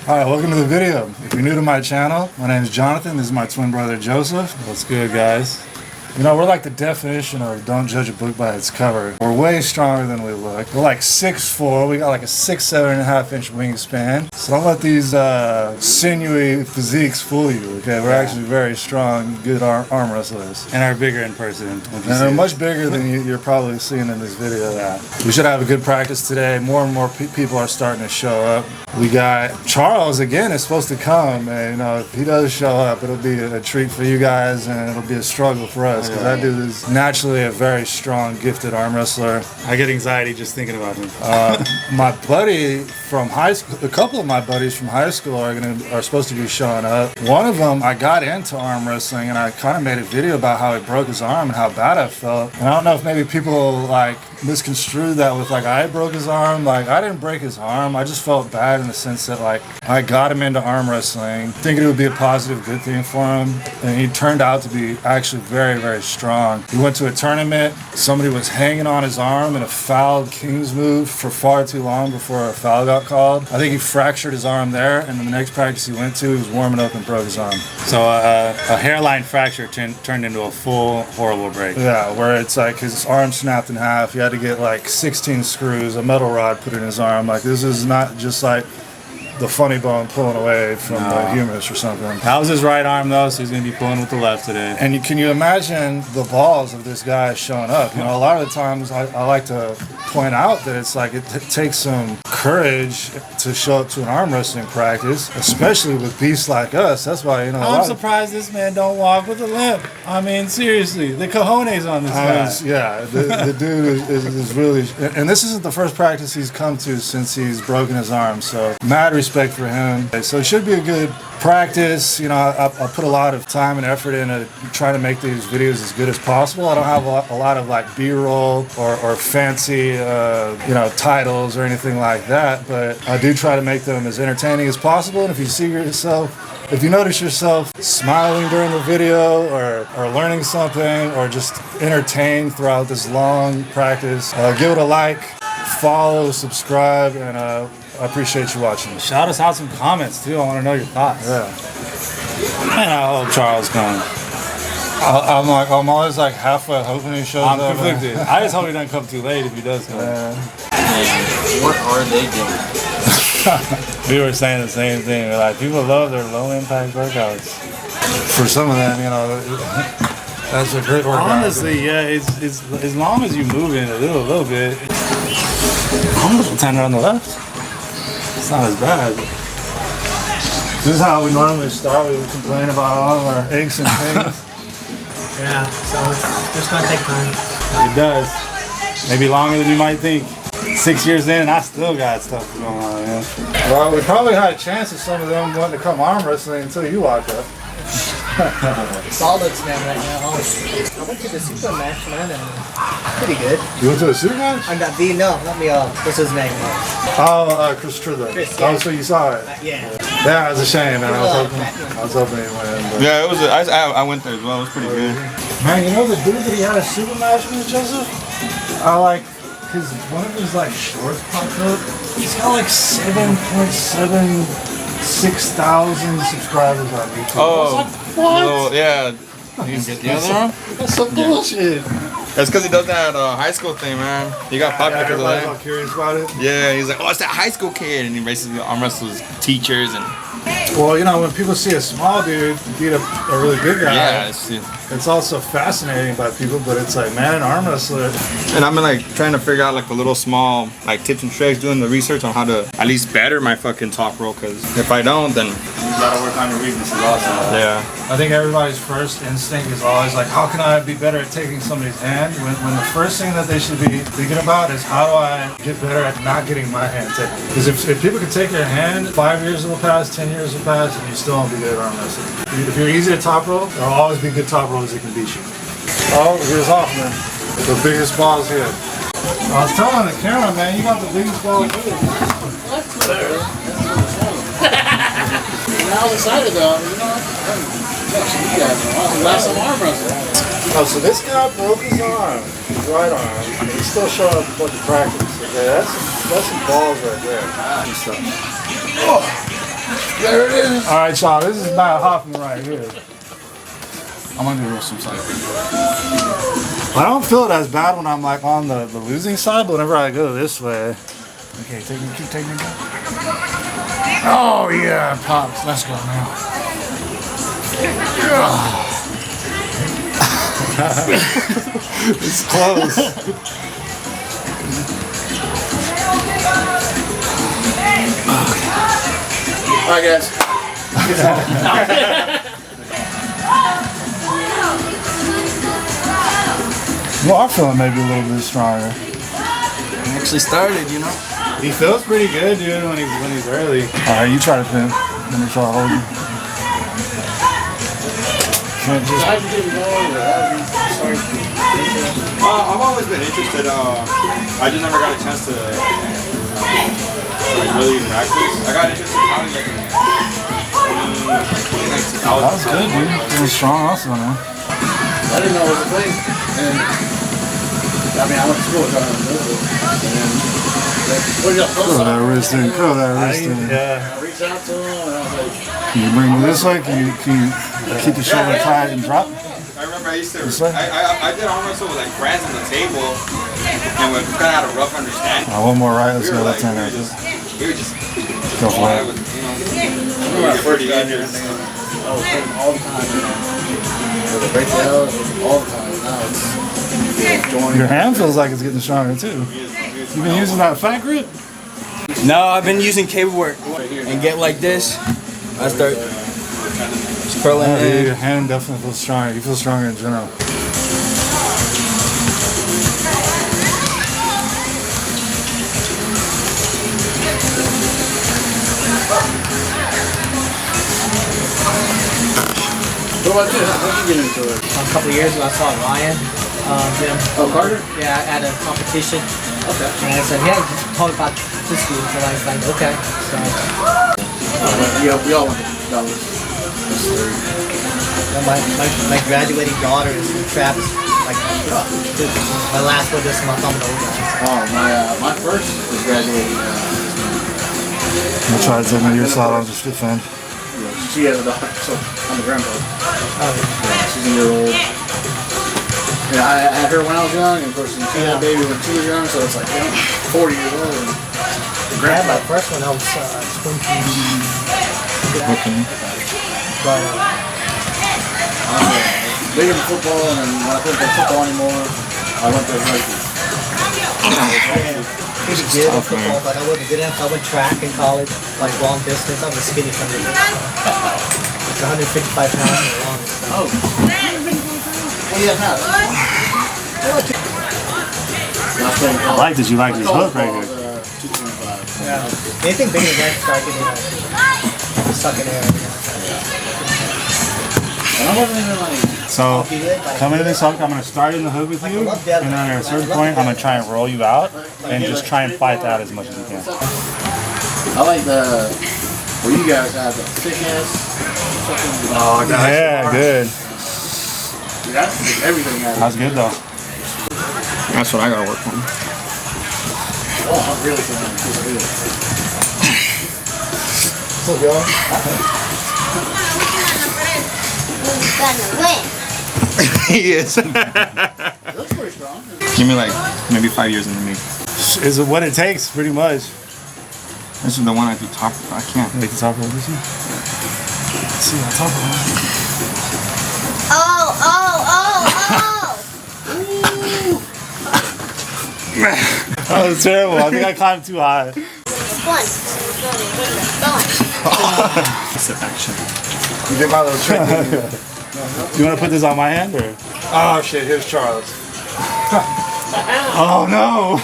Alright, welcome to the video. If you're new to my channel, my name is Jonathan. This is my twin brother Joseph. What's good, guys? You know, we're like the definition of don't judge a book by its cover. We're way stronger than we look. We're like 6'4". We got like a 6'7.5" inch wingspan. So don't let these sinewy physiques fool you, okay? We're actually very strong, good arm wrestlers. And are bigger in person. And they're much bigger than you're probably seeing in this video. We should have a good practice today. More and more people are starting to show up. We got Charles again is supposed to come, and you know, if he does show up, it'll be a treat for you guys, and it'll be a struggle for us. Because that dude is naturally a very strong, gifted arm wrestler. I get anxiety just thinking about him. My buddy from high school, a couple of my buddies from high school are supposed to be showing up. One of them, I got into arm wrestling, and I kind of made a video about how he broke his arm and how bad I felt. And I don't know if maybe people like misconstrued that with like I broke his arm. Like I didn't break his arm. I just felt bad in the sense that like I got him into arm wrestling, thinking it would be a positive, good thing for him, and he turned out to be actually very, very strong. He went to a tournament. Somebody was hanging on his arm in a fouled King's move for far too long before a foul got called. I think he fractured his arm there, and then the next practice he went to, he was warming up and broke his arm. So a hairline fracture turned into a full horrible break. Yeah, where it's like his arm snapped in half. He had to get like 16 screws, a metal rod put in his arm. Like this is not just like the funny bone pulling away from the humerus or something. That was his right arm though, so he's going to be pulling with the left today. And can you imagine the balls of this guy showing up? You know, a lot of the times I like to point out that it's like it takes some courage to show up to an arm wrestling practice, especially with beasts like us. That's why, you know, I'm surprised this man don't walk with a limp. I mean, seriously, the cojones on this guy. Yeah, the dude is really, and this isn't the first practice he's come to since he's broken his arm, so mad respect for him. So it should be a good practice. You know, I put a lot of time and effort into trying to make these videos as good as possible. I don't have a lot of like B-roll or fancy you know, titles or anything like that, but I do try to make them as entertaining as possible. And if you notice yourself smiling during the video or learning something or just entertained throughout this long practice, give it a like, follow, subscribe, and I appreciate you watching. Shout us out some comments too. I want to know your thoughts. Yeah. Man, I hope Charles comes. I'm always like halfway hoping he shows up. I'm conflicted. I just hope he doesn't come too late if he does come. Man, what are they doing? We were saying the same thing. We're like, people love their low impact workouts. For some of them, you know, that's a great workout. Honestly, yeah, it's as long as you move in a little bit. Almost a tender on the left. It's not as bad. This is how we normally start. We would complain about all of our aches and pains. Yeah, so it's just gonna take time. It does. Maybe longer than you might think. 6 years in, and I still got stuff going on, man. Well, we probably had a chance of some of them wanting to come arm wrestling until you walked up. Solids man right now. I went to the super match, man, and pretty good. You went to a super match? I got not me, what's his name? Chris Trilla. Chris, Oh, yeah. so you saw it? Yeah. Yeah, it was a shame, man. I was hoping he win. But. Yeah, it was. I went there as well. It was pretty good. Man, you know the dude that he had a super match with, Joseph? I like one of his like shorts popped up. He's got like 6,000 subscribers on YouTube. Oh, I was like, what? Well, yeah. You get the other one? That's some bullshit. That's because he does that high school thing, man. He got popular because of Everybody's all that. curious about it. Yeah, he's like, oh, it's that high school kid, and he basically arm wrestles teachers and. Well, you know, when people see a small dude beat a really big guy, Yeah, it's also fascinating by people, but it's like, man, an arm wrestler. and I'm like trying to figure out like the little small like tips and tricks, doing the research on how to at least better my fucking top roll. Because if I don't, then You gotta work on your weaknesses also. yeah. I think everybody's first instinct is always like, how can I be better at taking somebody's hand? When the first thing that they should be thinking about is, how do I get better at not getting my hand taken? Because if people can take your hand, 5 years will pass, 10 years will pass, and you still won't be good at arm wrestling. If you're easy to top roll, there'll always be good top rollers that can beat you. Oh, here's Hoffman. The biggest balls here. I was telling the camera, man, you got the biggest balls here. I was excited though, you know. Last time arm wrestling. Oh, so this guy broke his arm, his right arm, and he's still showing up to the practice. Okay, that's some balls right there. Oh. There it is. All right, y'all. This is Matt Hoffman right here. I'm gonna do some side. I don't feel it as bad when I'm like on the losing side, but whenever I go this way. Okay, keep taking it. Oh yeah, pops. Let's go now. It's close. All right, guys. You are feeling maybe a little bit stronger. Actually started, you know. He feels pretty good, dude, when he's early. All right, you try to pin. Let me try to hold you. Can't just. How'd you get involved? I've always been interested. I just never got a chance to like really practice. I got interested probably like in 2019. That was good, dude. Feeling strong also, man. I didn't know it was a thing. And I mean, I went to school with John Middle. And then, what did y'all post Curl on? that wrist in. Curl that wrist in. Yeah. I reached out to him and I was like, Can you bring me this way? Can you keep the shoulder tight and drop? I remember I used to. This way? I did arm wrestle with like friends on the table, and we kind of had a rough understanding. One more right. Let's We go were left like, hand. we would just Go for I it. was, you know, I remember when I first got here, I was hitting all the time. With the break the L, it was all the time. Now it's joining. Your hand feels like it's getting stronger too. You've been using that fat grip? No, I've been using cable work and get like this. I start just curling Yeah, dude, in. your hand definitely feels stronger. You feel stronger in general. What about you? How'd you get into it? A couple of years ago, I saw Ryan. Oh, Carter? Yeah, at a competition. Okay. And I said, yeah, talk about this dude. And I was like, okay. So, Yeah, we all went to Dallas. my graduating daughter is in Travis. Like, my last one this month, I'm an old guy. Oh, my first was graduating. I'll try to take my ear side on just defend. She has a daughter, so I'm a grandpa. She's a year old. Yeah, I had her when I was young, and of course, she had a baby when she was young, so it's like, 40 years old. And I had my first one, I was 20. Okay. But, I was big into football, and then when I couldn't play football anymore, I went to rugby. pretty good at football, but I wasn't good enough. I went track in college, like long distance. I was skinny from the like 155 pounds and long. Oh. What do you have now? I like that you like this hook right here. 225. Yeah. Anything bigger than that, start getting sucking air. And I wasn't even like. So, coming to this hook, I'm going to start in the hook with you, and then at a certain point, I'm going to try and roll you out, and just try and fight that as much as you can. I like the where you guys have the thick ass fucking. Oh, yeah, good. Dude, that's everything out of That's good, though. That's what I gotta work on. Oh, I'm really good. So go. Who's gonna win? He is. Looks pretty strong. Give me like maybe 5 years into me. Is it what it takes, pretty much. This is the one I do top. I can't. Make the top roll this one. Let's see, on top roll. That was terrible. I think I climbed too high. It's an action. You did my little trick. You want to put this on my hand or? Oh shit! Here's Charles. Oh no!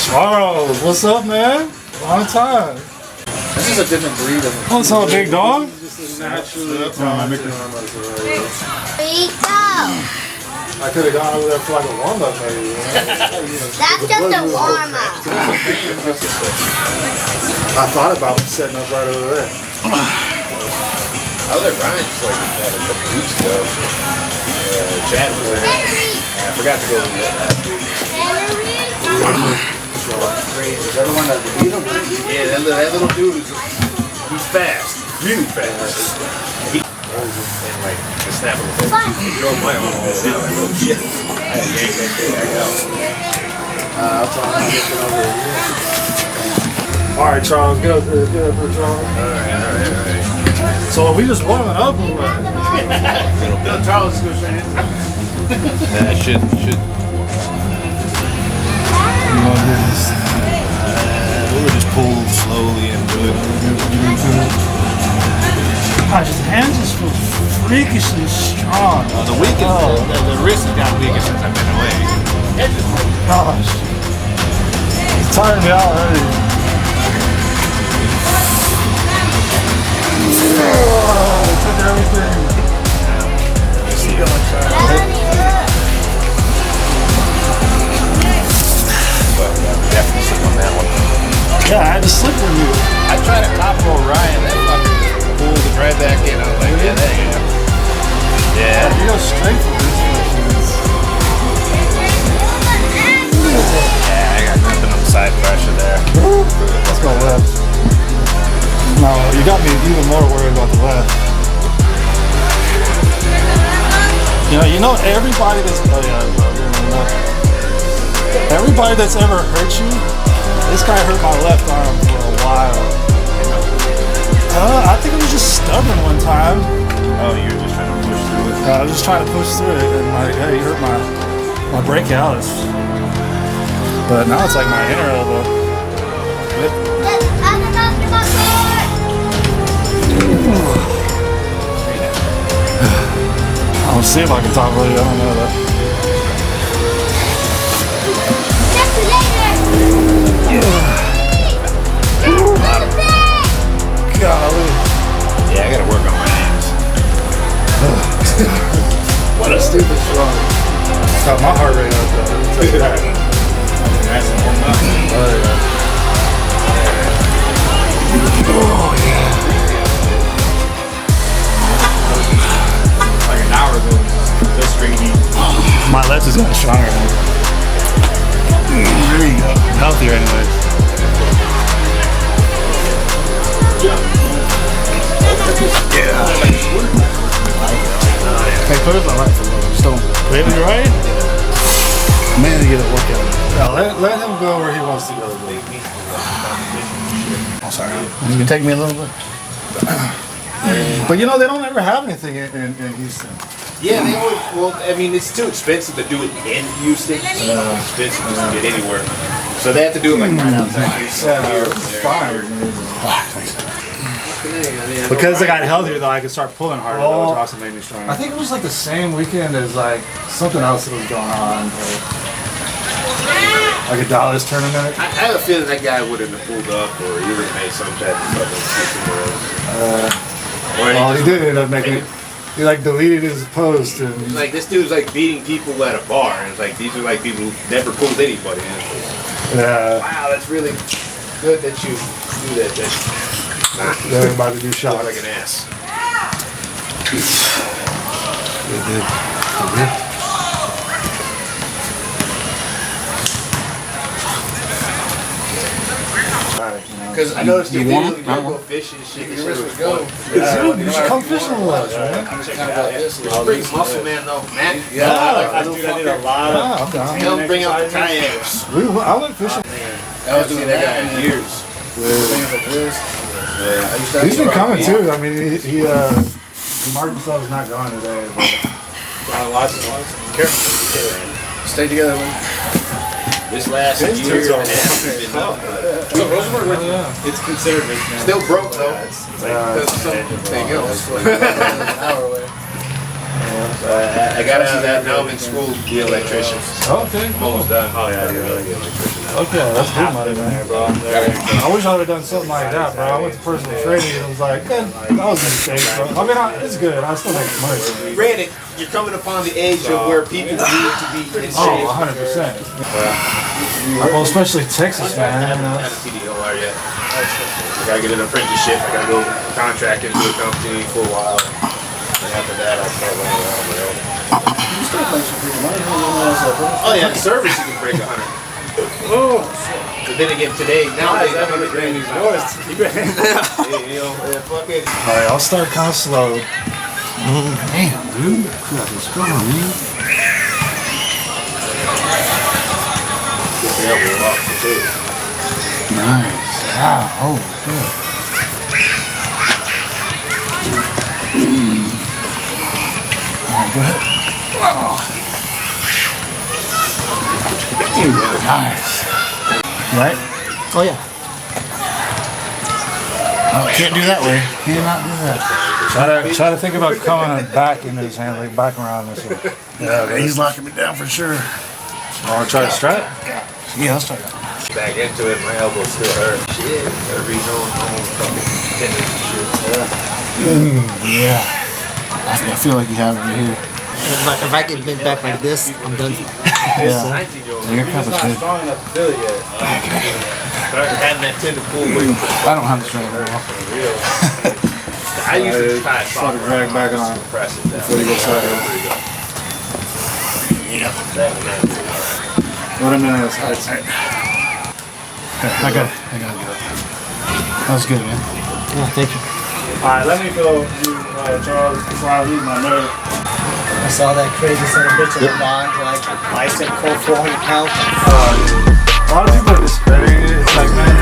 Charles, what's up, man? Long time. This is a different breed of. What's up, big dog? I could have gone over there for like a warm up, maybe. That's just a warm up. I thought about setting up right over there. I was at Ryan's like a couple weeks ago. Chad was there. And I forgot to go with that. Is everyone that beat him? Yeah, that little dude was He's fast, really fast. And like the snap of a finger, he drove my arm all down. Like, oh shit! I had to yank that shit back out. That's all I'm getting over here. All right, Charles, get up here, Charles. All right. So are we just warming up or what? No, Charles is going straight in. That should. We'll just pull slowly into it. Gosh, his hands just feel freakishly strong. The wrist has got weaker since I've been away. Gosh. It's tiring me out already. It took everything. Keep going, Charles. Definitely slip on that one. Yeah, I had to slip with you. I tried to top roll Ryan. That fucker just pulled it right back in. I was like, yeah, there you go. Yeah. You go straight for this machines. Yeah, I got nothing on the side pressure there. Let's go left. No, you got me even more worried about the left. You know, everybody that's everybody that's ever hurt you, this guy hurt my left arm for a while. I think I was just stubborn one time. Oh, you were just trying to push through it? I was just trying to push through it, and like, hey, you hurt my brachialis. But now it's like my inner elbow. I'll see if I can talk really. I don't know that. Golly. Yeah, I gotta work on my hands. What a stupid strong. Got my heart rate up though. Tell you that. That's a whole lot. Oh yeah. Like an hour ago, just straight heat. My left is getting stronger now. There you go. Healthier anyways. Yeah. Hey, put it on right for a little. Just don't leave it right. Man, to get a workout. Yeah, let him go where he wants to go. I'm sorry. You can take me a little bit. But you know, they don't ever have anything in Houston. Yeah, they always, well, I mean, it's too expensive to do it in Houston. It's expensive just to get anywhere. So they have to do it like right outside Houston. Yeah, it's fine. Because I got healthier, though, I could start pulling harder, though, which also made me stronger. I think it was like the same weekend as like something else that was going on, like a Dallas tournament. I have a feeling that guy would have pulled up, or he would have made some type of something. Well, he did end up making it. He like deleted his post and Like this dude's like beating people at a bar, and it's like these are like people who never pulled anybody. And it's like, yeah, wow, that's really good that you do that. That's they're about to do look shots. like an ass. Because I noticed you go fishing and shit. Your wrist would go. You should come fishing with us, man. Bring muscle man though, man. Yeah, I need a lot of. I'm down. He'll bring out the kayaks. I went fishing. I was doing that guy in years. He's been coming too. I mean, he marked himself as not going today. Careful. Stay together, man. This last year and a half has been tough. It's considered Still broke though. Because something else. An hour away. I got out of that now. I'm in school to be an electrician. Okay. I'm almost done. Oh yeah, I do really be an electrician. Okay, that's good money, man. I wish I would have done something like that, bro. I went to personal training and was like, man, that was a mistake, bro. I mean, it's good. I still make money. Granted, you're coming upon the age of where people need to be in shape. Oh, 100%. Well, especially Texas, man. I haven't had a CDLR yet. I gotta get an apprenticeship. I gotta go contract into a company for a while. And after that, I'll start running around on my own. You still make some pretty money. Oh yeah, the service you can break 100. Oh, But then again, today, nowadays, I'm gonna bring these yours. Fucking. Alright, I'll start kind of slow. Damn, dude. Crap, it's strong, man. Nice. Wow. Oh, good. Alright, go ahead. Nice. Right? Oh yeah. Oh, can't do that way. Cannot do that. Try to think about coming back into his hand, like back around this way. Yeah, he's locking me down for sure. Want to try to strap? Yeah, let's try that. Back into it, my elbow still hurt. Shit. Gotta re-know fucking tendons and shit. Yeah. I feel like you have it right here. If I get bent back like this, I'm done. Yeah. Your cup is good. Strong enough to feel it yet. Having that tendon pull weight. I don't have the strength at all. I usually try to Try to drag back on press it down. before you go sideways. What a minute is tight. I got it. That was good, man. Yeah, thank you. Alright, let me go do Charles before I leave my nerve. I saw that crazy son of a bitch in the bond, like bicep curl 400 pounds. A lot of people are discrediting it. It's like, man,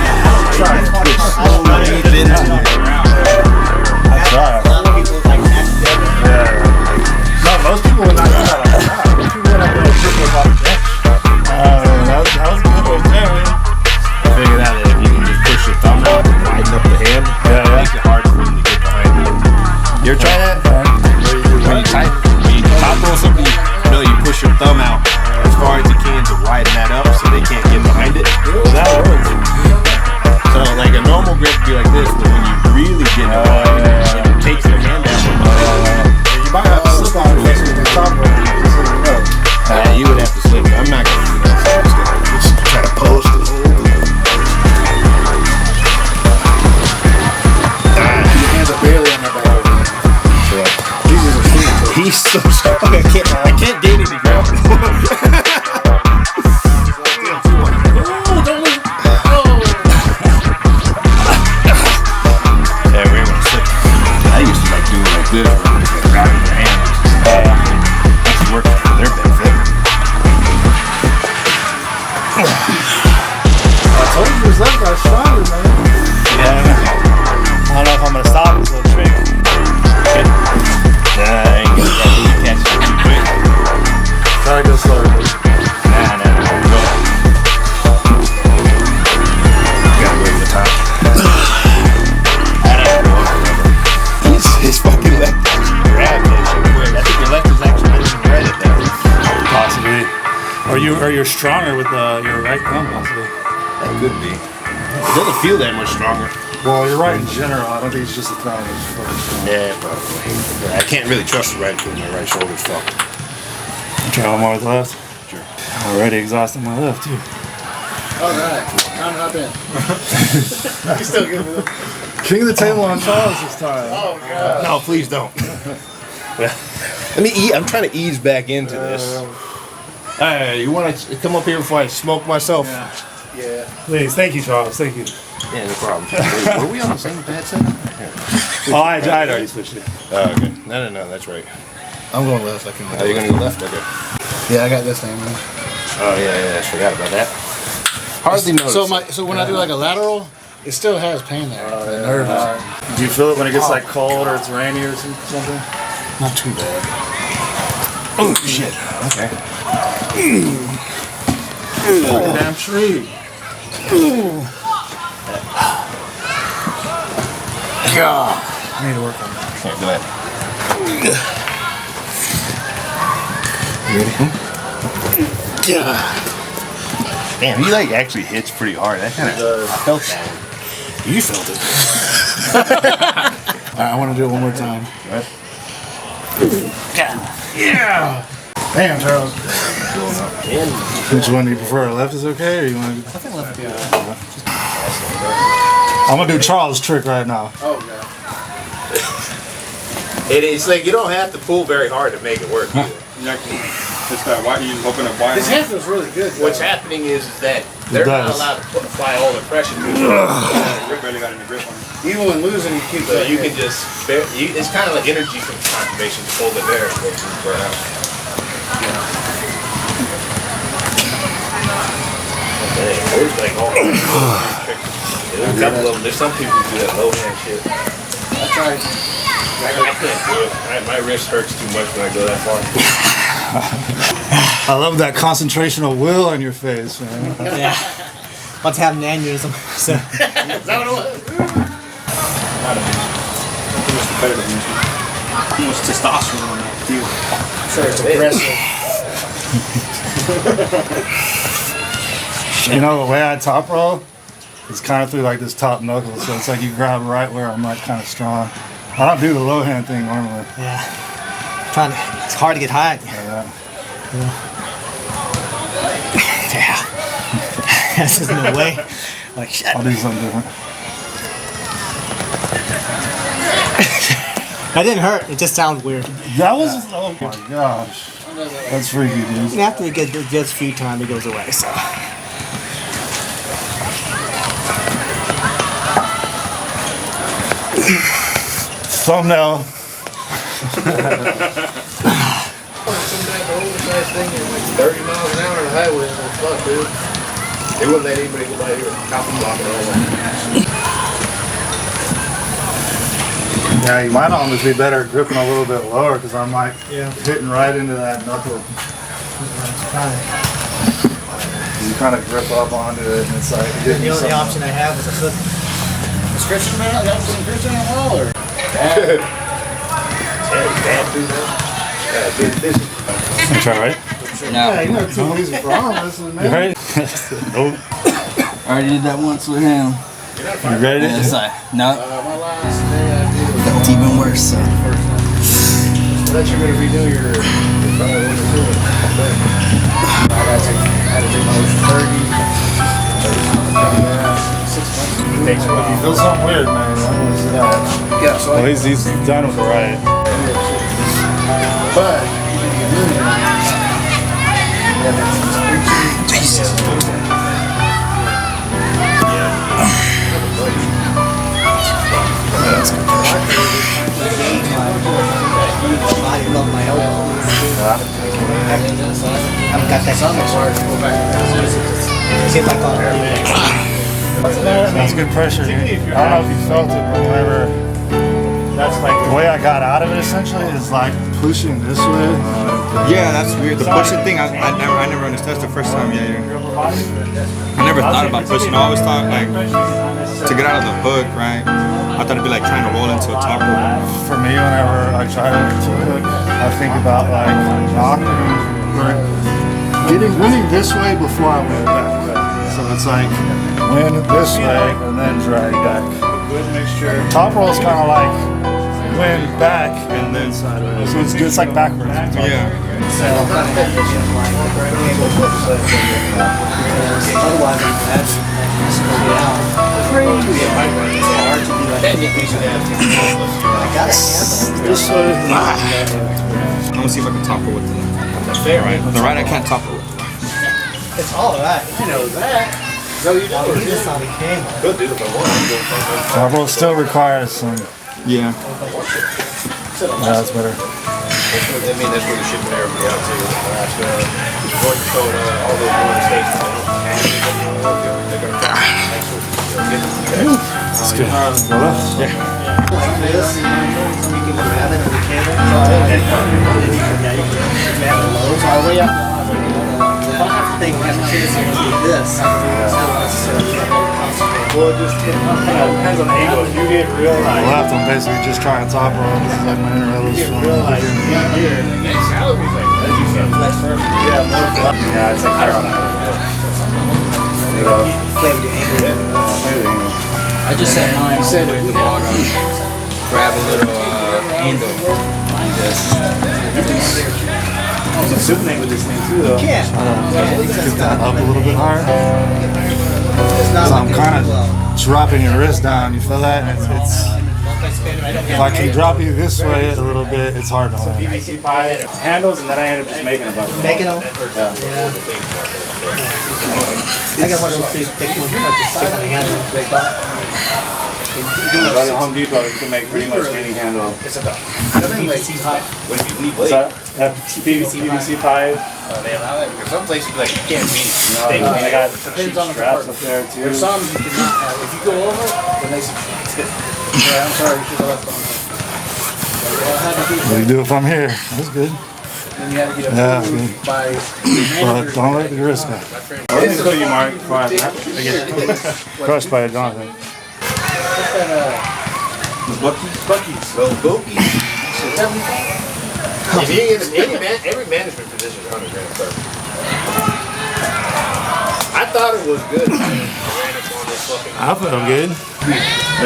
try it. I try. A lot of people like that. Yeah. No, most people would not do that like that. Most people would not do a triple off the bench. That was good right there, man. I figured out that if you can just push your thumb out and widen up the hand, it makes it hard for him to get behind you. You ever try that? When you top roll something, you push your thumb out as far as you can to widen that up so they can't get behind it. That works. So like a normal grip would be like this, but when you really get behind it, it takes the hand down from behind. You might have to slip on it with the top rope. You would have to slip. I'm not going to do that. So I'm just going to try to post it. Your hands are barely on my back. He's so strong. I can't gain any ground. Yeah, we were gonna slip. I used to like doing like this, grabbing their hands. Actually working for their benefit. I told you his left got stronger, man. Yeah. I don't know if I'm gonna stop this little trick. Nah, I ain't gonna catch it too quick. Try to go slower, please. Nah, go. Gotta go to the top. His fucking left grabbed that shit quick. I think your left is actually better than your right at that. Possibly. Or you're stronger with your right thumb, possibly. That could be. It doesn't feel that much stronger. Well, you're right in general. I don't think it's just a thumb. Yeah, probably. Yeah, I can't really trust the right because my right shoulder's fucked. Try one more with the left. Sure. Already exhausting my left too. Alright, I'm up in. You still give me the. King of the table on Charles this time. Oh, God. No, please don't. Let me eat. I'm trying to ease back into this. Hey, you want to come up here before I smoke myself? Yeah. Please, thank you, Charles. Thank you. Yeah, no problem. Wait, were we on the same pad set? Oh, I'd already switched it. Oh, okay. No, that's right. I'm going left. I can. Oh, you're gonna go left? Okay. Yeah, I got this thing, man. Oh yeah, I forgot about that. Hardly noticed. So when I do like a lateral, it still has pain there. The nerve. Do you feel it when it gets like cold or it's rainy or something? Not too bad. Oh shit. Okay. Damn tree. God. I need to work on that. Here, go ahead. You ready? Yeah. Damn, he like actually hits pretty hard. That kind of I felt that one. You felt it. Alright, I want to do it one more time. Right? Yeah. Damn, Charles. Which one do you prefer? Left is okay, or you want to? I think left would be I'm gonna do Charles' trick right now. Oh, God. It's like you don't have to pull very hard to make it work. Either. It's that wire. You open up wire. His hand feels really good. What's happening is that they're not does. allowed to apply all the pressure to it. Grip barely got any grip on it. Even when losing, you keep So that. you can just, it's kind of like energy conservation to hold it there and go to burn out. Okay, there's like all kinds of tricks. There's a couple of them. There's some people who do that low hand shit. I tried. I can't do it. My wrist hurts too much when I go that far. I love that concentration of will on your face, man. Yeah. About to have an aneurysm. So. Is that what it was? Too much testosterone on that dude. Sure, it's aggressive. You know, the way I top roll is kind of through like this top knuckle, so it's like you grab right where I'm like kind of strong. I don't do the low hand thing normally. Yeah. It's hard to get high. Yeah. Yeah. There's just no way. Like, shit. I'll do something different. That didn't hurt. It just sounds weird. That was, oh my gosh. That's freaky, dude. And after it gets free time, it goes away. So. Thumbnail. Some guy old size thing at like 30 miles an hour on the highway. Well, fuck, dude. They wouldn't let anybody go by here. Cop them block it all. Yeah, you might almost be better at gripping a little bit lower because I'm like hitting right into that knuckle. You kind of grip up onto it and it's like hitting The only something. option I have is a foot. Prescription man? That was some prescription on the wall, or? That's all right. Yeah, you know, too easy for arm wrestling, man. You ready? Nope. I already did that once with him. You ready? Yes, no. My last day I did was Felt even worse. So. I thought you were going to redo your probably one or two. I had to do my 6 months. You feel something weird, man. Yeah, so Well, he's done with it right. but I love my elbow. I've got that stomach hard. Seems like all That's good pressure, dude. I don't know if you felt it, but whenever that's like the way I got out of it essentially is like pushing this way. Yeah, that's weird. The pushing thing, I never understood the first time. Yeah. I never thought about pushing. I always thought like to get out of the hook, right? I thought it'd be like trying to roll into a top rope. For me, whenever I try to hook, I think about like knocking or winning this way before I win back. So it's like win this way and then drag back. Good mixture. Top roll is kind of like win back and then sideways. So it's like backwards. Yeah. Otherwise, that's This way. I'm gonna see if I can top roll with the right. The right I can't top roll. it's all right. I know that. So you know, He just thought he came. Good dude if I want. Top roll still requires some. Yeah. Yeah, that's better. I mean, that's where you're shipping everybody out to. Alaska, North Dakota, all those northern states. They're going to try That's good. Go left. Yeah. Like this, you can grab it on the camera. Yeah, you can grab the lows all the way up. If I have to think, I have to chase it like this. Well, it just depends on the angle. If you get real like, Left, I'm basically just trying top roll. This is like my interrelatives. real like here, salaries like that. You can yeah, more flat. Yeah, it's like higher on that. Play with your angle. I just set mine all the way to the bottom. Grab a little handle. It's a super name with this thing too, though. Yeah. Get that up a little bit higher. It's not So like I'm kind of dropping your wrist down. You feel that? It's If I can drop you this way a little bit, it's hard to hold. PVC pipe handles, and then I ended up just making a bunch. Making them? Yeah. I got one of those big ones, like the stick on the handle. At Home Depot, you can make pretty much any handle. It's a PVC pipe. What's that? PVC pipe. They allow that because some places like you can't beat it. I got straps up there too. There's some you cannot have. If you go over, then they say, yeah, I'm sorry, you should have left on. What do you do if I'm here? That's good. Then you had to get Yeah, approved good. by But don't let the risk go. Let me show you, Mark, before I get crushed by a Jonathan. Bucky's. Well, Bucky's. Every management position is 100 grand per. I thought it was good. I feel good.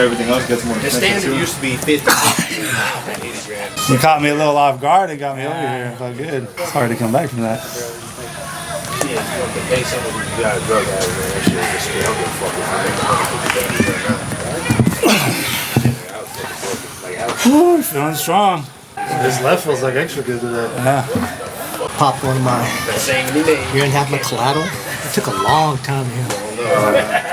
Everything else gets more The expensive standard too. used to be 50, 80 grand. You caught me a little off guard and got me over here. I felt good. It's hard to come back from that. Yeah, you want to pay someone who got a drug addict, man. That shit is just straight. I don't give a fuck if I make Whew, feeling strong. This left feels like extra good today. Yeah. Popped one of my that same name. year and a half my collateral. It took a long time to hear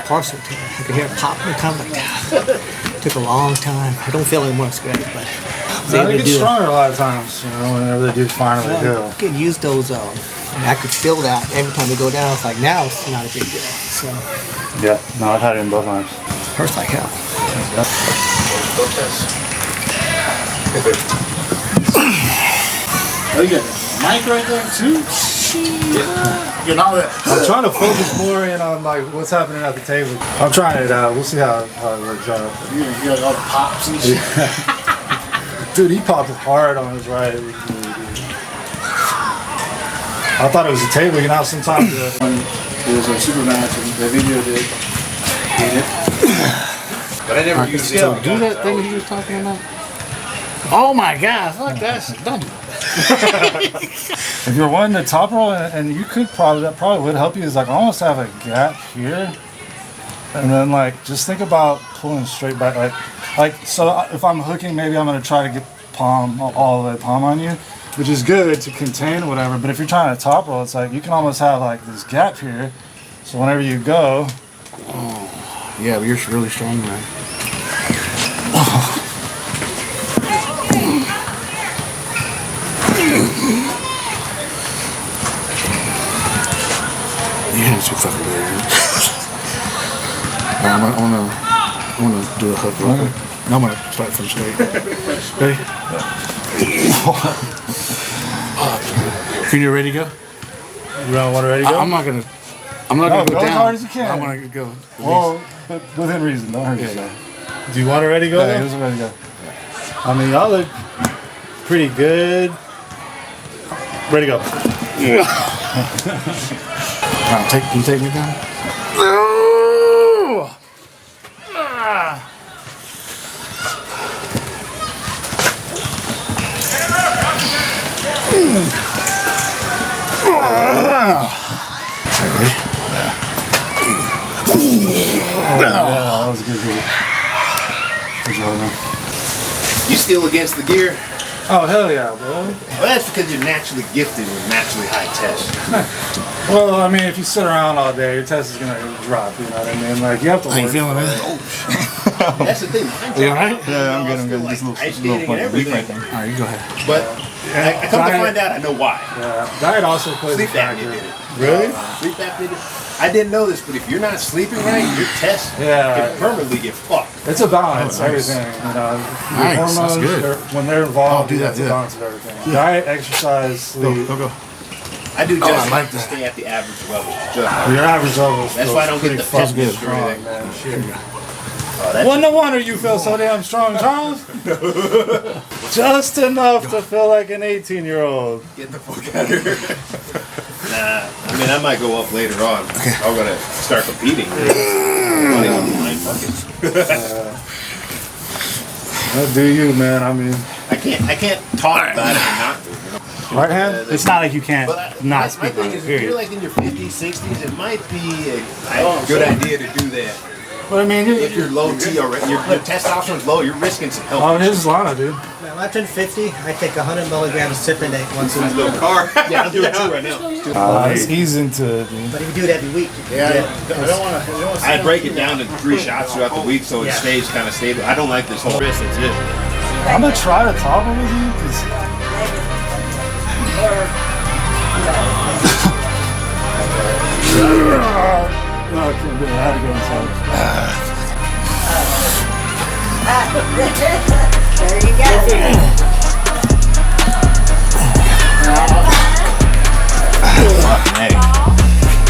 parcel to it. I could hear it popping and kind of like that. Took a long time. I don't feel anymore. It's great, but I was able They to get do it. stronger a lot of times, you know, whenever they do finally go. I could use those. I could feel that every time we go down. It's like now it's not a big deal. So Yeah, no, I've had it in both arms. hurts like hell. Oh, you got the mic right there too? You're not with I'm trying to focus more in on like what's happening at the table. I'm trying it out. We'll see how it works out. you got all the pops and shit. Dude, he popped hard on his right. I thought it was a table. You know, sometimes It was a super match and the video did. But I never used it. Do that thing he was talking about? Oh my god, fuck that's dumb. if you're wanting to top roll, and you could probably, that probably would help you, is like almost have a gap here, and then like just think about pulling straight back, like so if I'm hooking, maybe I'm gonna try to get palm all the way palm on you, which is good to contain whatever. But if you're trying to top roll, it's like you can almost have like this gap here, so whenever you go, Yeah, but you're really strong, man. Yeah, it's too fucking weird. I'm gonna do a hook real quick. I'm gonna start from straight. Ready? When you're ready to go? you don't want to ready to go. I'm not gonna No, go go as down. hard as you can. I'm gonna go. Well, but within reason, don't hurt yourself. Do you want it ready to go? Yeah, he's ready to go. I mean, y'all look pretty good. Ready to go. Can you take me down? That was a good hit. Good job, man. You still against the gear? Oh, hell yeah, bro. Well, that's because you're naturally gifted with naturally high test. Well, I mean, if you sit around all day, your test is going to drop, you know what I mean? Like, you have to work. How you feeling, man? That's the thing. You alright? Yeah, I'm good. I'm good. Just a little fucking weak right there. Alright, you go ahead. But I come to find out, I know why. Yeah, diet also plays a Sleep factor. apnea did it. Really? Sleep apnea did it. I didn't know this, but if you're not sleeping right, your test Yeah. can permanently get fucked. It's a balance, Oh, nice. everything. You know, your Nice, that's hormones, good. when they're involved, do that, it's a do that. balance of everything. Diet, exercise, sleep. Go. I do just like to that. stay at the average level. Just. Your average level is That's still why I don't get pretty the fucking good. strong, man. Shit. That's Well, no wonder you feel so damn strong, Charles. Just enough to feel like an 18-year-old. Get the fuck out of here. Nah, I mean, I might go up later on. I'm gonna start competing. Money on the line, fuck That do you, man. I mean, it. I can't talk about it and not do it. You know? right hand? It's not like you can't But not my speak on thing it, is, if you're period. like in your 50s, 60s, it might be a good idea to do that But I mean, If you're low T already, your testosterone's low, you're risking some health. oh, here's Lana, dude. When I turn 50, I take 100 milligrams of Cipinate once a week. Little car. Yeah, I'll do it too right now. He's into it, dude. But if you do it every week, I don't want to. I break it down to 3 shots throughout the week so it stays kind of stable. I don't like this whole wrist, that's it. I'm gonna try to toggle with you, because... No, I can't do it. I had to go inside. There you go. Hey,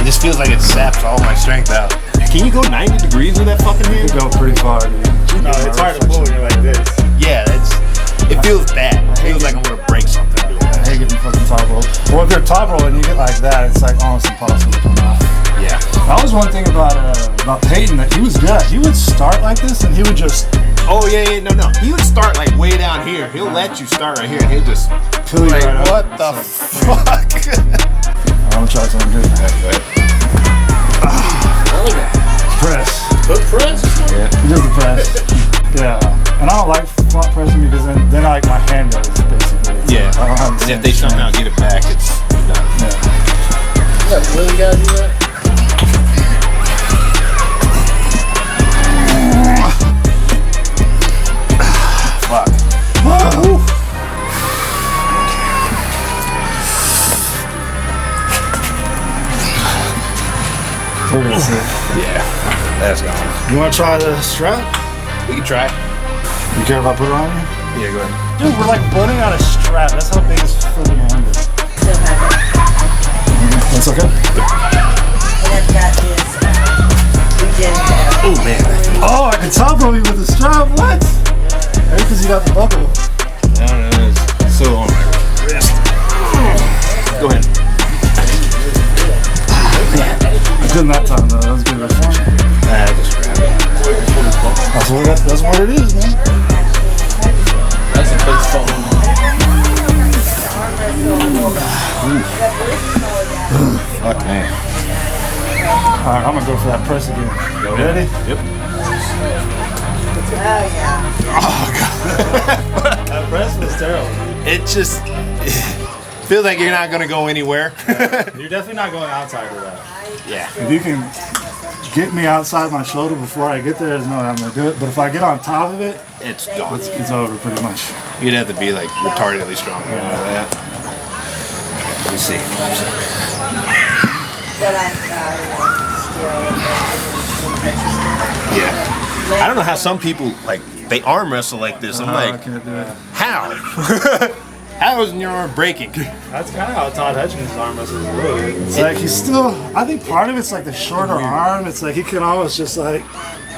it just feels like it saps all my strength out. Can you go 90 degrees with that fucking hand? You go pretty far, dude. No, it's hard to pull when you're like this. Yeah, it feels bad. It feels like I'm gonna break something doing that. I hate getting fucking top roll. Well, if you're top rolling, you get like that, it's like almost impossible to come out. Yeah. That was one thing about Peyton, that he was good. He would start like this, and he would just Oh yeah, no. He would start like way down here. He'll let you start right here, and he'll just pull you like, right what up. the fuck? I'm gonna try something good. Press. Foot press? Just the press. Yeah. And I don't like front pressing because then like my hand goes basically. Yeah. I don't have the And same if they somehow get it back, it's done. Yeah. Really gotta do that? Fuck. We're gonna see. Yeah. That's gone. You wanna try the strap? We can try. You care if I put it on you? Yeah, go ahead. Dude, we're like putting out a strap. That's how big his fucking hand is. That's okay? Oh man. Oh, I can top roll you with the strap. What? Maybe because you got the buckle. I don't know. It's so on my wrist. Go ahead. I couldn't that time though. That was good reflection. Just grab it. That's what it is, man. That's a big phone. Fuck man. Alright, I'm gonna go for that press again. Go Ready? Yep. That press was terrible. It just feels like you're not gonna go anywhere. You're definitely not going outside with that. Yeah. If you can get me outside my shoulder before I get there, there's no way I'm gonna do it. But if I get on top of it, It's gone. it's over pretty much. You'd have to be like retardedly strong. You know that. Let me see. Yeah. I don't know how some people like they arm wrestle like this. I'm I like, can't do it. how? How isn't your arm breaking? That's kind of how Todd Hutchins' arm wrestles a little bit. It's like he's still, I think part of it's like the shorter arm. It's like he can almost just like,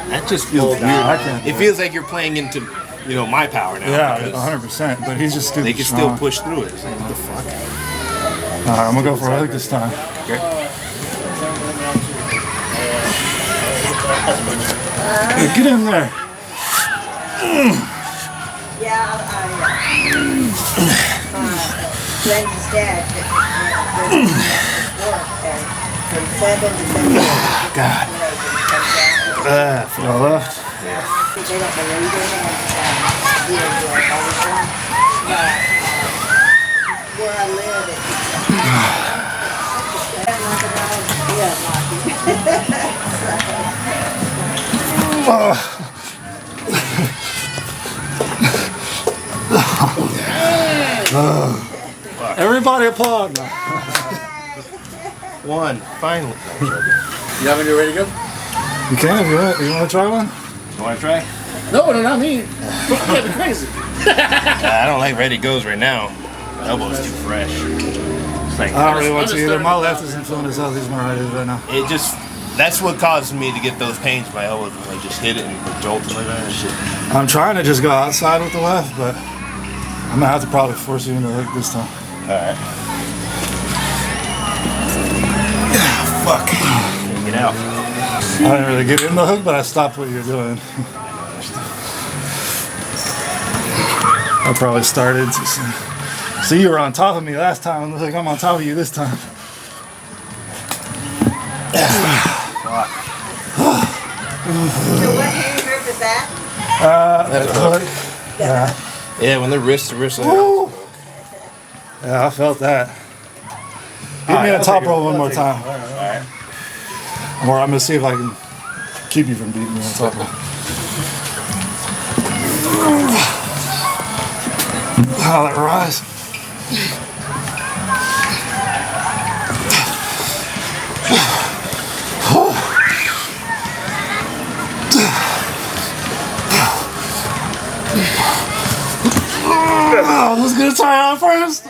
That just feels weird. I can't. It feels like you're playing into, my power now. Yeah, because 100%. But he's just stupid they can strong. still push through it. It's like, what the fuck? Alright, I'm gonna go for a hook this time. Okay. Hey, get in there. Glen's dad. From 7 to 7. God. Fell left. They don't believe in it. He enjoys all the time. But where I live, Everybody applaud. One, finally. You haven't you ready to go? You can if you want. You want to try one? You want to try? No, not me. You gotta be crazy. I don't like ready goes right now. My elbow's too fresh. It's like, I don't really want to either. My left isn't feeling as healthy as my right is right now. it just, that's what causes me to get those pains in my elbows when I just hit it and jolt it like that and shit. I'm trying to just go outside with the left, but I'm gonna have to probably force you into the hook this time. Alright. Fuck. Can't get out. I didn't really get in the hook, but I stopped what you're doing. I probably started to see you were on top of me last time. It looks like I'm on top of you this time. what hurt is that? Yeah, when the wrist to wrist. Yeah, I felt that. Beat me in a top roll one more time. Or I'm gonna see if I can keep you from beating me on top roll. Oh, that rise. Oh, let's get a tie on first.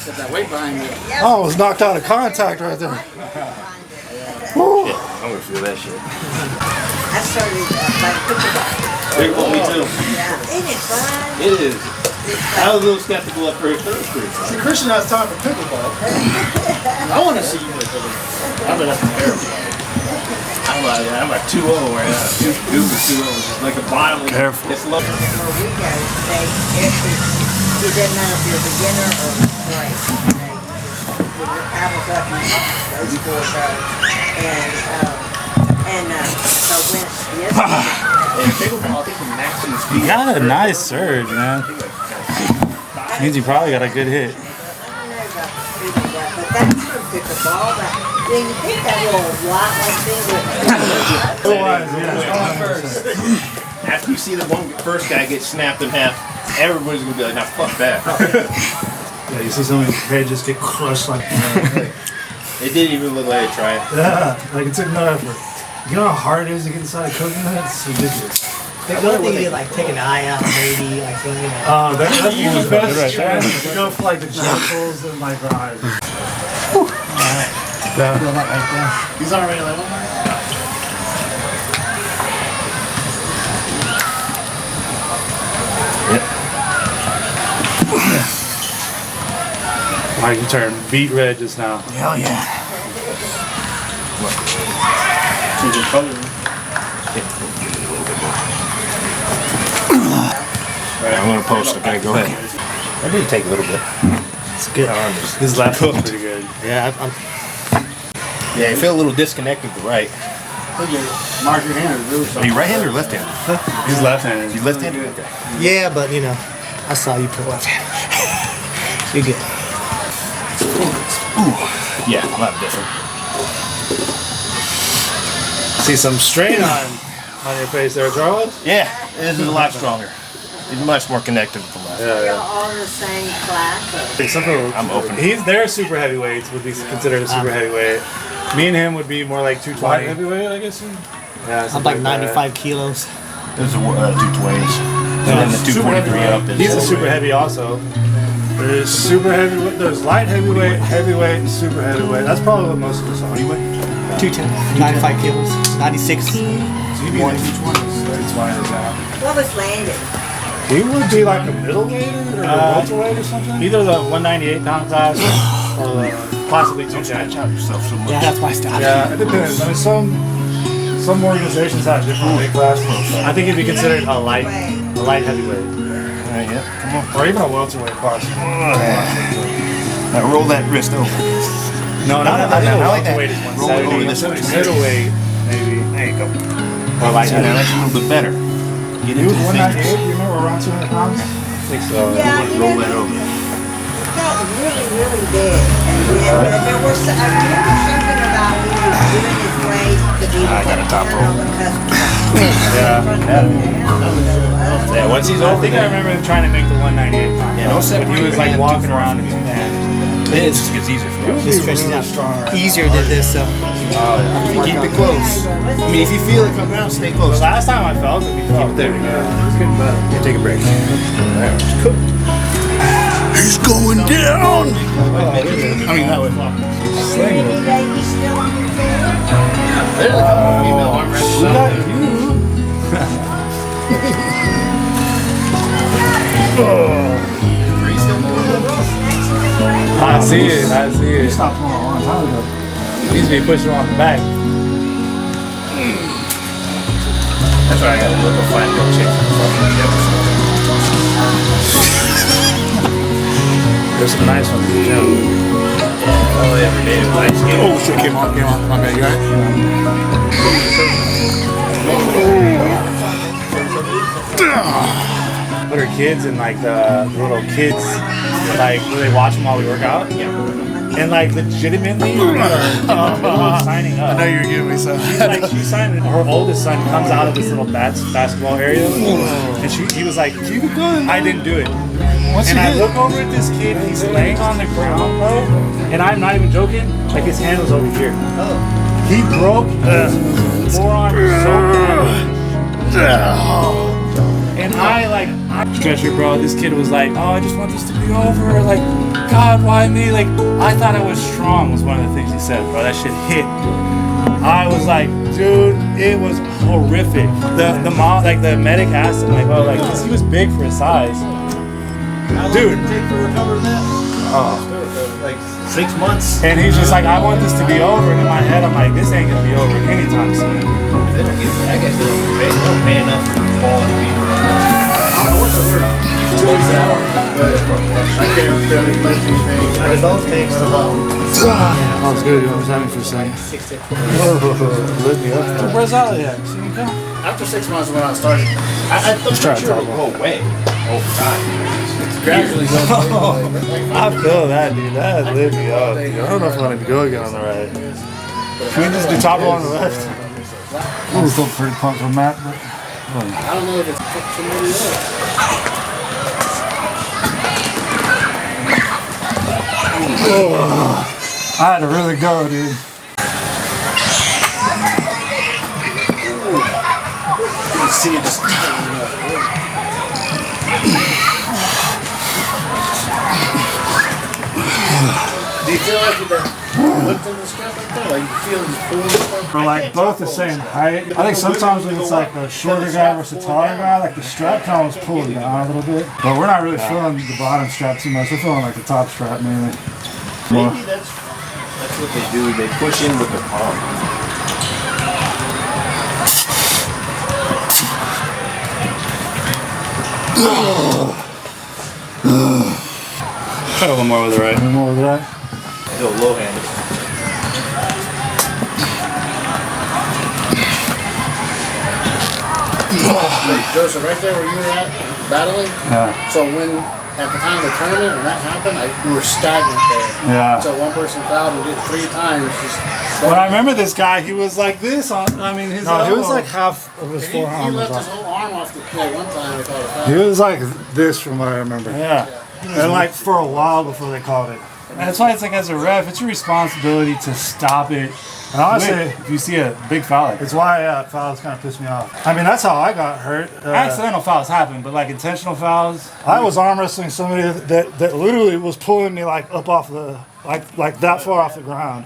Got that weight behind you. I almost knocked out of contact right there. I'm gonna feel that shit. I started like pickleball. Big one, me too. Yeah, isn't it fun? It is. I was a little skeptical at first. See, Christian has time for pickleball. I want to see you play pickleball. I've been up in terrible. I'm like 2-0 right now. 2-0, like the bottom. Careful. It's low. Where we go, it doesn't matter if you're a beginner or great. With your paddles up, you those four shows. So when Pickleball, I think the maximum speed. You got a nice surge, man. Means you probably got a good hit. I don't know about pickleball, but that's from pickleball. But when you pick that little white thing with After you see the first guy get snapped in half, everybody's gonna be like, "Now fuck that." Yeah, you see somebody's head just get crushed like that. It didn't even look like a try. Yeah, like it took no effort. You know how hard it is to get inside a cooking hut? It's ridiculous. One thing you did, like take an eye out, maybe, like you know. Oh, that's the best right there. chance. You go for like the genitals and like the eyes. Feel that right there. He's already level. Like you turned beet red just now. Hell yeah. Changing color. Alright, I'm gonna post. Okay, go ahead. I did take a little bit. It's good. His left hook's pretty good. Yeah, Yeah, I feel a little disconnected to the right. Mark your hand. Are you right-handed or left-handed? He's left-handed. You left-handed? Okay. yeah, but you know, I saw you pull left hand. You're good. Yeah, a lot different. See some strain on your face there, Charles? Yeah, this is a lot stronger. It's much more connected with the left. you're all in the same class. Except for I'm open. they're super heavyweights, would be considered a super heavyweight. Me and him would be more like 220. Heavyweight, I guess. Yeah, I'm like 95 kilos. There's a 220s. And then the 223 up is. He's a super heavy also. There's super heavyweight. There's light heavyweight, heavyweight, and super heavyweight. That's probably what most of us are. What do you weigh? 210, 95 kilos, 96. So you'd be in the 220s. What was Landon? He would be like a middleweight or a welterweight or something. Either the 198 pound class or possibly 210. Stretch out yourself so much. Yeah, that's my style. Yeah, it depends. I mean, some organizations have different weight classes. I think he'd be considered a light heavyweight. Alright, yeah. Come on. Or even a welterweight class. Now roll that wrist over. No, not I like that. welterweight is Roll it over 170. this way. Middleweight, maybe. There you go. Or light Now heavyweight. that's a little bit better. Get He into was the 198, thing. you remember, around 200 pounds? I think so. Yeah, Roll that over. It got really, really big. And there was something about when he was doing his weight to be I got a top roll. Yeah. Yeah, once he's I over think I there. remember him trying to make the 198 pound. Yeah, don't But separate he was your like hand walking too far. around and doing that. It just gets easier for us. This stretches out easier than this, so. Keep it close. I mean, if you feel it come out, stay The close. last time I felt it, we felt it. There we go. It's getting better. Yeah, take a break. He's going down! I mean, that way. He's still on your There's a couple of female arm I see it. I see it. Stopped one a long time ago. He needs to be pushing on the back. That's why I gotta look and find a chick. There's some nice ones in the gym. Oh shit, came on. My bad, you alright? Put our kids in like the little kids, like where they watch them while we work out. And like legitimately, signing up. I know you're giving me some. She signed. Her oldest son comes out of this little basketball area, and he was like, Keep it going. I didn't do it. What's And he I hit? look over at this kid, and he's laying on the ground, bro. And I'm not even joking. Like his hand was over here. He broke his forearm so bad. And I stretcher, bro. This kid was like, oh, I just want this to be over. Like, God, why me? Like, I thought I was strong was one of the things he said, bro. That shit hit. I was like, dude, it was horrific. The mom, like the medic asked him, like, oh, like, 'cause he was big for his size. Dude. Take to recover that? Like 6 months. And he's just like, I want this to be over. And in my head, I'm like, this ain't gonna be over anytime soon. I guess they don't pay enough for quality people. I what's the word? 2 weeks an hour. But I can't really lift these things. I those things alone. That was good. You know what I'm for a second? Lit me up. Where's Ollie at? See him come? After 6 months when I started, I thought try to sure talk it would go away over time. Gradually goes away. I feel that, dude. That lit me up. I don't know if I want to go again on the right. Can we just do top on the left? I'm still pretty pumped for Matt. But I don't know if it's somebody else. I had to really go, dude. You see it just. Do you feel like you've been lifting the strap like that? Like you feel just pulling the stuff? We're like both the same height. I think sometimes when it's like a shorter guy versus a taller guy, like the strap can almost pull it down a little bit. But we're not really feeling the bottom strap too much. We're feeling like the top strap mainly. Maybe that's what they do. They push in with their palm. Try a little more with the right. More with that. Go low handed. Joseph, right there where you were at battling. Yeah. So when at the time of the tournament when that happened, we were stagnant there. Yeah. So one person fouled and did 3 times. Just When I remember this guy, he was like this on. I mean, his. No, he was elbow. like half of his he forearm. left Was his off. whole arm off the play one time. They called it a foul. He was like this from what I remember. Yeah. And like for a while before they called it. And that's why it's like as a ref, it's your responsibility to stop it. And honestly, If you see a big foul, like it's why fouls kind of piss me off. I mean, that's how I got hurt. accidental fouls happen, but like intentional fouls. I was arm wrestling somebody that literally was pulling me like up off the like that far off the ground,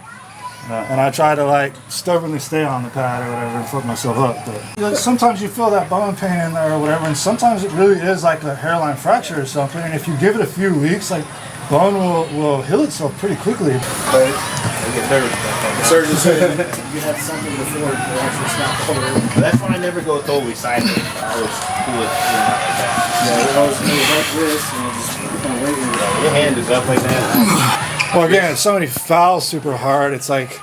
and I tried to like stubbornly stay on the pad or whatever and fuck myself up. But like, sometimes you feel that bone pain in there or whatever, and sometimes it really is like a hairline fracture or something. And if you give it a few weeks, like bone will heal itself pretty quickly. But they get nervous about that. Surgeon said you had something before it actually snapped forward. That's why I never go totally silent. I always pull it like that. Yeah, it was like this, and it just kind of waiting. Your hand is up like that. Well, again, if somebody fouls super hard, it's like,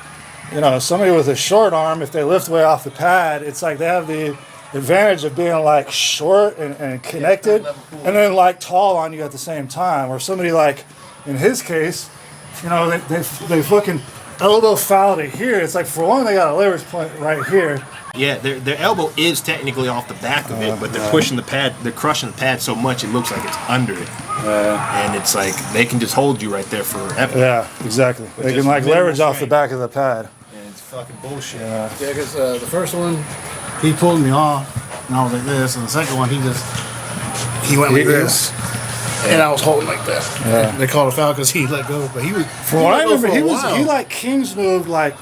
you know, somebody with a short arm, if they lift way off the pad, it's like they have the advantage of being like short and connected, and then like tall on you at the same time. Or somebody like, in his case, you know, they fucking elbow foul to here. It's like, for one, they got a leverage point right here. Yeah, their elbow is technically off the back of it, but they're pushing the pad, they're crushing the pad so much it looks like it's under it. And it's like they can just hold you right there forever. Yeah, exactly. They can just like minimal leverage off the strength. back of the pad. And it's fucking bullshit. Yeah, because the first one, he pulled me off, and I was like this, and the second one, he went like this, and I was holding like that. Yeah. They called a foul because he let go, but he was. From what I remember, he was like Kings moved like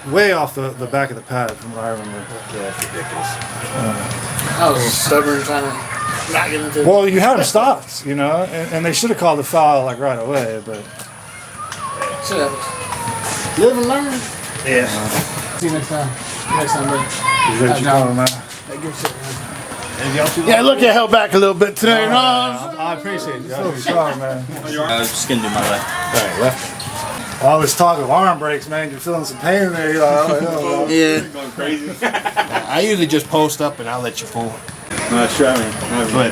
way off the back of the pad. From what I remember. Yeah, it's ridiculous. I was stubborn trying to not get into it. Well, you had him stopped, you know, and they should have called the foul like right away, but. Shit happens. Live and learn. Yeah. See you next time. Next time, buddy. You ready to call him out? Hey, give a shit, man. Yeah, look at held back a little bit today. No, I appreciate you. So strong, man. Just gonna do my left. All right, left. I was talking arm breaks, man. You're feeling some pain there. Yeah. Going crazy. I usually just post up and I'll let you pull. Not sure. I mean, But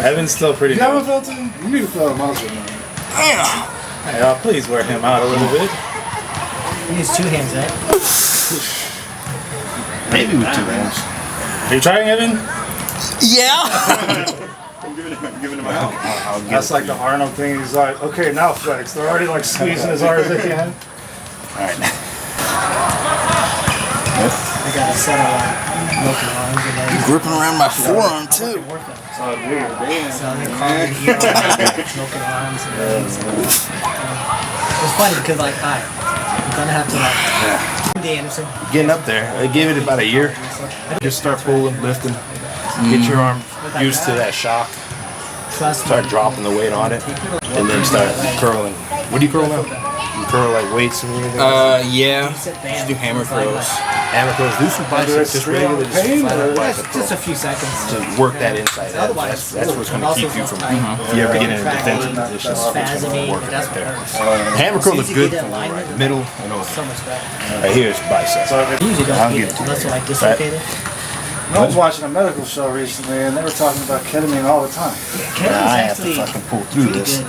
Evan's still pretty You good. haven't felt it? You need to feel a muscle, man. Hey, please wear him out a little bit. You use 2 hands, right? Maybe with 2 hands. Are you trying, Evan? Yeah. I'm giving him out. That's like the Arnold thing. He's like, okay, now flex. They're already like squeezing as hard as they can. Alright. I got a set of broken arms and legs. Gripping around my forearm too. So they're calling me broken arms and legs. It's funny because like I'm gonna have to like Anderson. Getting up there. I gave it about a year. Just start pulling, lifting. Get your arm used to that shock. Trust me. Start dropping the weight on it. And then start curling. What do you curl now? You curl like weights and everything? Yeah. Just do hammer throws. Hammer curls. Do some biceps. Just regular. Just flat out bicep Just a curls. few seconds. To work that inside edge. That's what's going to keep you from, if you ever get in a defensive position, that's what's going to work right there. Hammer curl is good for right middle and over. So much better. Right here is bicep. I usually I'll don't give eat it it to unless you. we're like dislocated. I was watching a medical show recently, and they were talking about ketamine all the time. I have to fucking pull through this. You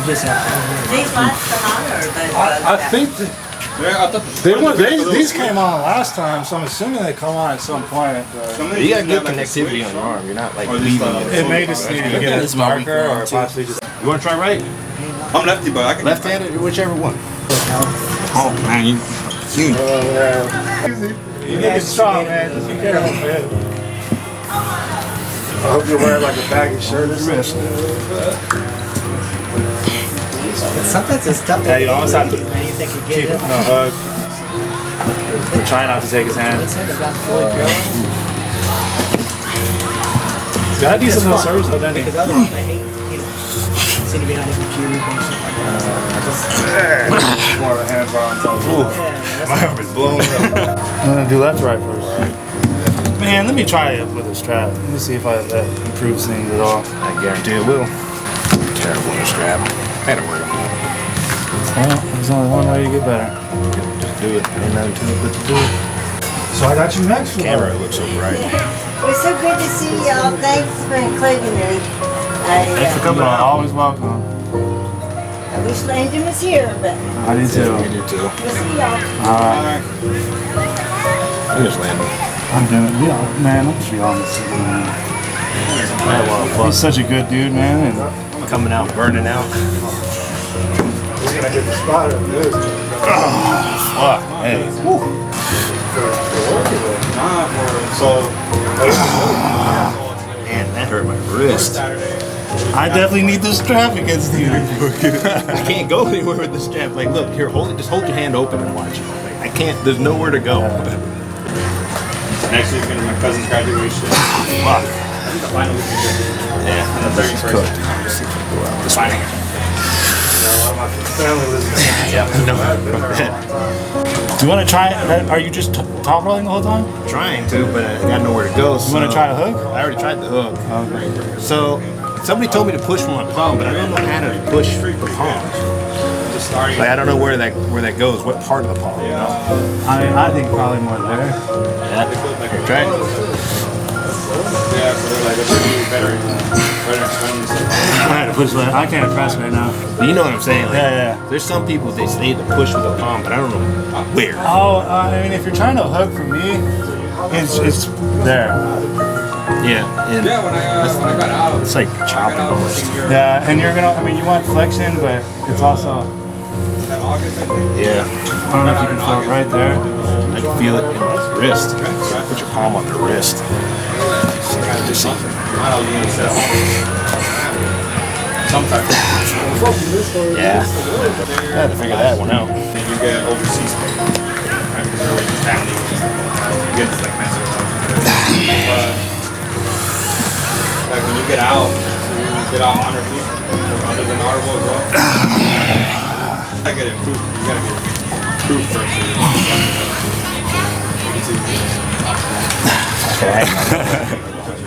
just have to. These last a longer, but I think that these came on last time, so I'm assuming they come on at some point. But You got good connectivity on your arm. You're not like leaving it. it may just need to get a marker or possibly just. You want to try right? I'm lefty, but I can. Left-handed? Whichever one. Oh man, you huge. You get strong, man. Just be careful, man. I hope you're wearing like a baggy shirt or something. Sometimes it's tough. Yeah, you almost have to You think you keep get him it. in a hug. We're trying not to take his hand. He's got a decent little service, but then he. Because otherwise I hate, sitting behind a computer and shit like that. More of a hands-on type. My arm is blown up. I'm gonna do left or right first. Man, let me try it with a strap. Let me see if that improves things at all. I guarantee it will. Terrible in a strap. I had to wear them. Well, there's only one way to get better. Just do it. Ain't nothing to it but to do it. So I got you next for Camera looks so bright. It's so good to see y'all. Thanks for including me. Thanks for coming out. Always welcome. I wish Landon was here, but I do too. You do too. we'll see y'all. Alright. I just landed. I'm doing it. Yeah, man, let's be honest. Man. He's such a good dude, man. And Coming out, burning out. He's gonna hit the spot of this. Fuck. Hey. Man, that hurt my wrist. I definitely need this strap against you. I can't go anywhere with the strap. Like, look, here, just hold your hand open and watch. Like, I can't, there's nowhere to go. Next week is my cousin's graduation. Fuck. The final week is Yeah, the 31st. Let's see if I can go out this way. Family listening. Yeah, no. Do you want to try it? Are you just top rolling the whole time? Trying to, but I got nowhere to go. You want to try a hook? I already tried the hook. So, somebody told me to push from my palm, but I don't know how to push the palm. Like, I don't know where that goes. What part of the palm? You know? I think probably more there. Yeah. Here, try it. Yeah, so they're like, they're better swing and stuff. I had to push that. I can't press right now. But you know what I'm saying? Like, Yeah. There's some people they say to push with the palm, but I don't know where. Oh, I mean, if you're trying to hook for me, it's there. Yeah. And Yeah, when I got out, it's like chopping almost. Yeah, and you're gonna. I mean, you want flexion, but it's also. in August, I think. Yeah. I don't know if you can feel it right there. I can feel it in my wrist. So put your palm on the wrist. Just see. Sometimes. Yeah. I had to figure that one out. Then you get overseas pay. Right? Because you're with your family. You get like Mexico. Like when you get out, you get out under the honorable as well. I get it approved. You gotta get approved first.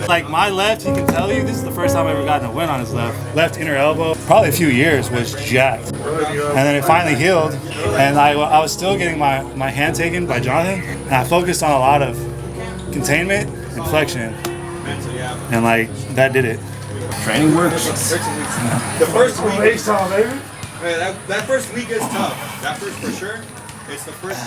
Like my left, he can tell you, this is the first time I've ever gotten a win on his left inner elbow. Probably a few years was jacked. And then it finally healed. And I was still getting my hand taken by Jonathan. And I focused on a lot of containment and flexion. And like, that did it. Training works. The first week, baby. that first week is tough. That first for sure. It's the first.